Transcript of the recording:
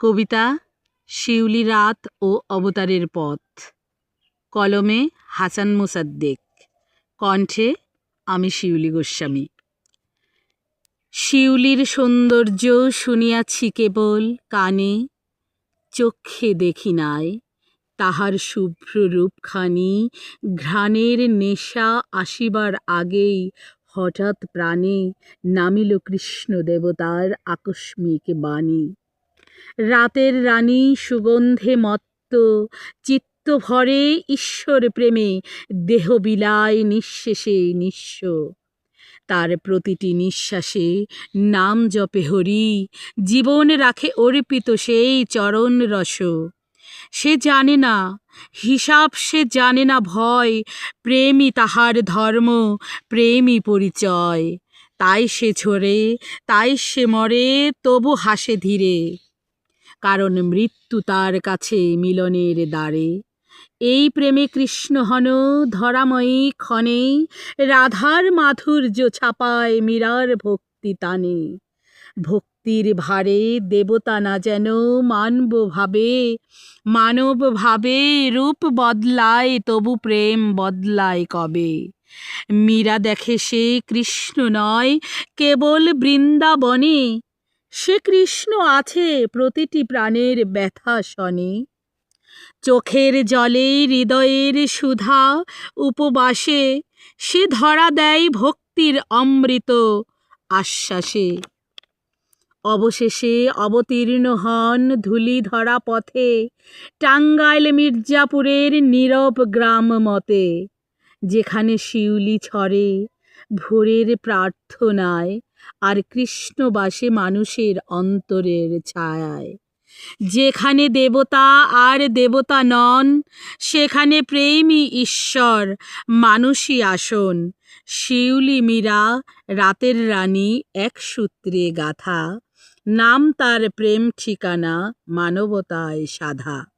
কবিতা শিউলি রাত ও অবতারের পথ। কলমে হাসান মোসাদ্দেক, কণ্ঠে আমি শিউলি গোস্বামী। শিউলির সৌন্দর্য শুনিয়াছি কেবল কানে, চক্ষে দেখি নাই তাহার শুভ্র রূপখানি। ঘ্রাণের নেশা আসিবার আগেই হঠাৎ প্রাণে নামিল কৃষ্ণ দেবতার আকস্মিক বাণী। রাতের রানী সুগন্ধে মত্ত, চিত্ত ভরে ঈশ্বর প্রেমে দেহ বিলায় নিঃশেষে নিঃস্ব। তার প্রতিটি নিঃশ্বাসে নাম জপে হরি, জীবন রাখে অর্পিত সেই চরণ রস। সে জানে না হিসাব, সে জানে না ভয়, প্রেমই তাহার ধর্ম, প্রেমই পরিচয়। তাই সে ঝরে, তাই সে মরে, তবু হাসে ধীরে, কারণ মৃত্যু তার কাছে মিলনের দ্বারে। এই প্রেমে কৃষ্ণ হন ধরাময়ী ক্ষণে, রাধার মাধুর্য ছাপায় মীরার ভক্তি তানে। ভক্তির ভারে দেবতা না যেন মানব ভাবে, মানব ভাবে রূপ বদলায় তবু প্রেম বদলায় কবে। মীরা দেখে সে কৃষ্ণ নয় কেবল বৃন্দাবনে, সে কৃষ্ণ আছে প্রতিটি প্রাণের ব্যথা শনে। চোখের জলে হৃদয়ের সুধা উপবাসে, সে ধরা দেয় ভক্তির অমৃত আশ্বাসে। অবশেষে অবতীর্ণ হন ধূলি ধরা পথে, টাঙ্গাইল মির্জাপুরের নীরব গ্রাম মতে। যেখানে শিউলি ছড়ে ভোরের প্রার্থনায়, আর কৃষ্ণ বাসে মানুষের অন্তরের ছায়ায়। যেখানে দেবতা আর দেবতা নন, সেখানে প্রেমই ঈশ্বর, মানুষই আসন। শিউলি মীরা রাতের রানী এক সূত্রে গাথা, নাম তার প্রেম ঠিকানা মানবতায় সাধা।